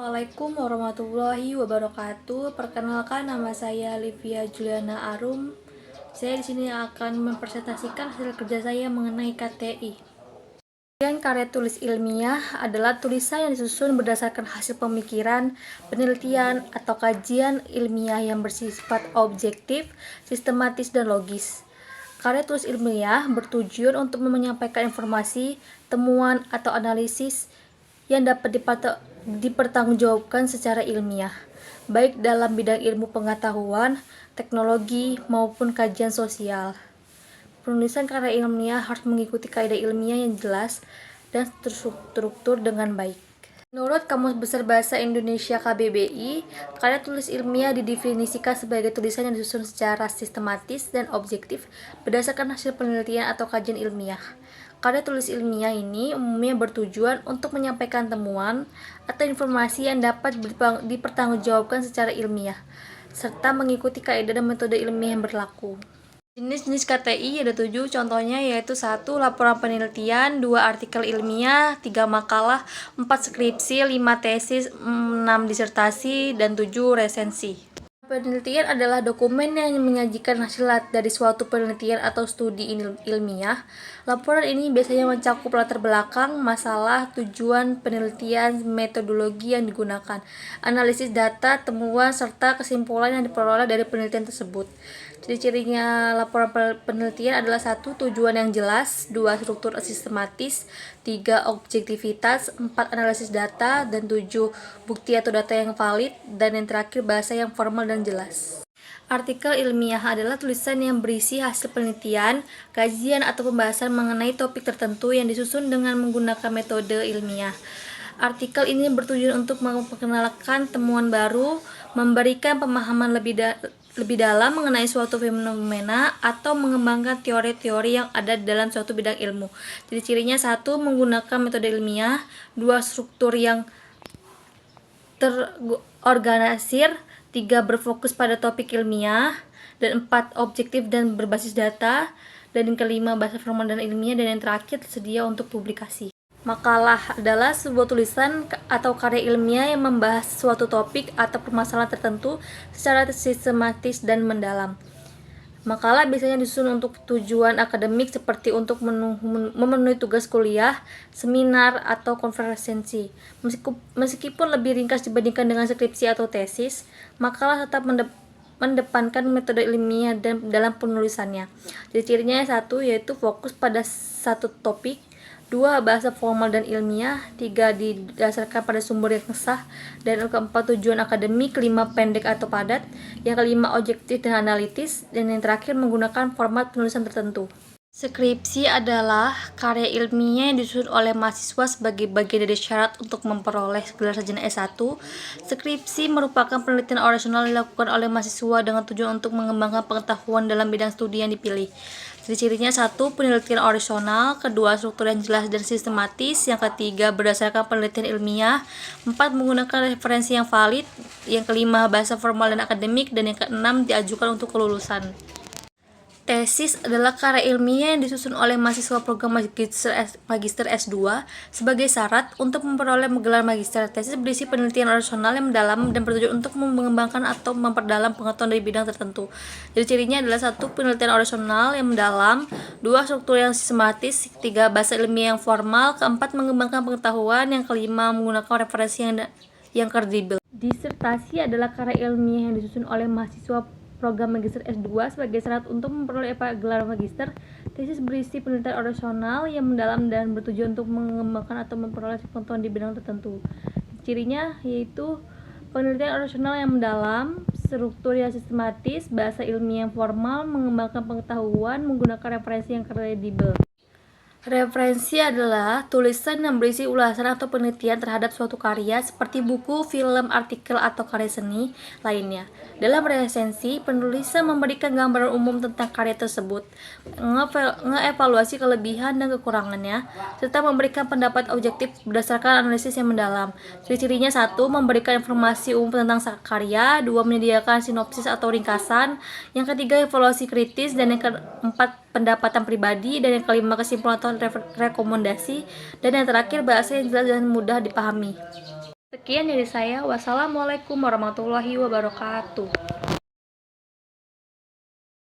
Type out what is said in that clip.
Assalamualaikum warahmatullahi wabarakatuh. Perkenalkan, nama saya Livia Juliana Arum. Saya di sini akan mempresentasikan hasil kerja saya mengenai KTI. Karya tulis ilmiah adalah tulisan yang disusun berdasarkan hasil pemikiran, penelitian, atau kajian ilmiah yang bersifat objektif, sistematis, dan logis. Karya tulis ilmiah bertujuan untuk menyampaikan informasi, temuan, atau analisis yang dapat dipertanggungjawabkan secara ilmiah, baik dalam bidang ilmu pengetahuan, teknologi, maupun kajian sosial. Penulisan karya ilmiah harus mengikuti kaidah ilmiah yang jelas dan terstruktur dengan baik. Menurut Kamus Besar Bahasa Indonesia KBBI, karya tulis ilmiah didefinisikan sebagai tulisan yang disusun secara sistematis dan objektif berdasarkan hasil penelitian atau kajian ilmiah. Karya tulis ilmiah ini umumnya bertujuan untuk menyampaikan temuan atau informasi yang dapat dipertanggungjawabkan secara ilmiah, serta mengikuti kaidah dan metode ilmiah yang berlaku. Jenis-jenis KTI ada 7, contohnya yaitu 1. Laporan penelitian, 2. Artikel ilmiah, 3. Makalah, 4. Skripsi, 5. Tesis, 6. Disertasi, dan 7. Resensi. Penelitian adalah dokumen yang menyajikan hasil dari suatu penelitian atau studi ilmiah. Laporan ini biasanya mencakup latar belakang, masalah, tujuan penelitian, metodologi yang digunakan, analisis data, temuan, serta kesimpulan yang diperoleh dari penelitian tersebut. Ciri-cirinya laporan penelitian adalah 1. Tujuan yang jelas, 2. Struktur sistematis, 3. Objektivitas, 4. Analisis data, dan 7. Bukti atau data yang valid, dan yang terakhir bahasa yang formal dan jelas. Artikel ilmiah adalah tulisan yang berisi hasil penelitian, kajian, atau pembahasan mengenai topik tertentu yang disusun dengan menggunakan metode ilmiah. Artikel ini bertujuan untuk memperkenalkan temuan baru, memberikan pemahaman lebih dalam mengenai suatu fenomena, atau mengembangkan teori-teori yang ada dalam suatu bidang ilmu. Jadi cirinya 1. Menggunakan metode ilmiah, 2. Struktur yang terorganisir, 3. Berfokus pada topik ilmiah, dan 4. Objektif dan berbasis data, dan yang kelima bahasa formal dan ilmiah, dan yang terakhir tersedia untuk publikasi. Makalah adalah sebuah tulisan atau karya ilmiah yang membahas suatu topik atau permasalahan tertentu secara sistematis dan mendalam. Makalah biasanya disusun untuk tujuan akademik seperti untuk memenuhi tugas kuliah, seminar, atau konferensi. Meskipun lebih ringkas dibandingkan dengan skripsi atau tesis, makalah tetap mendepankan metode ilmiah dalam penulisannya. Jadi cirinya 1. Yaitu fokus pada satu topik, 2. Bahasa formal dan ilmiah, 3. Didasarkan pada sumber yang sah, dan yang keempat tujuan akademik, 5. Pendek atau padat, yang kelima objektif dan analitis, dan yang terakhir menggunakan format penulisan tertentu. Skripsi adalah karya ilmiah yang disusun oleh mahasiswa sebagai bagian dari syarat untuk memperoleh gelar sarjana S1. Skripsi merupakan penelitian orisinal dilakukan oleh mahasiswa dengan tujuan untuk mengembangkan pengetahuan dalam bidang studi yang dipilih. Ciri-cirinya 1. Penelitian orisinal, 2. Struktur yang jelas dan sistematis, yang ketiga berdasarkan penelitian ilmiah, 4. Menggunakan referensi yang valid, yang kelima bahasa formal dan akademik, dan yang keenam diajukan untuk kelulusan. Tesis adalah karya ilmiah yang disusun oleh mahasiswa program Magister S2 sebagai syarat untuk memperoleh gelar magister. Tesis berisi penelitian orisinal yang mendalam dan bertujuan untuk mengembangkan atau memperdalam pengetahuan dari bidang tertentu. Jadi cirinya adalah 1. Penelitian orisinal yang mendalam, 2. Struktur yang sistematis, 3. Bahasa ilmiah yang formal, 4. Mengembangkan pengetahuan, yang kelima menggunakan referensi yang kredibel. Disertasi adalah karya ilmiah yang disusun oleh mahasiswa program Magister S2 sebagai syarat untuk memperoleh gelar magister. Tesis berisi penelitian orisinal yang mendalam dan bertujuan untuk mengembangkan atau memperoleh pengetahuan di bidang tertentu. Cirinya yaitu penelitian orisinal yang mendalam, struktur yang sistematis, bahasa ilmiah yang formal, mengembangkan pengetahuan, menggunakan referensi yang kredibel. Referensi adalah tulisan yang berisi ulasan atau penelitian terhadap suatu karya seperti buku, film, artikel, atau karya seni lainnya. Dalam resensi, penulisan memberikan gambaran umum tentang karya tersebut, mengevaluasi kelebihan dan kekurangannya, serta memberikan pendapat objektif berdasarkan analisis yang mendalam. Ciri-cirinya 1. Memberikan informasi umum tentang karya, 2. Menyediakan sinopsis atau ringkasan, yang ketiga evaluasi kritis, dan yang keempat pendapatan pribadi, dan yang kelima kesimpulan atau rekomendasi, dan yang terakhir bahasa yang jelas dan mudah dipahami. Sekian dari saya. Wassalamualaikum warahmatullahi wabarakatuh.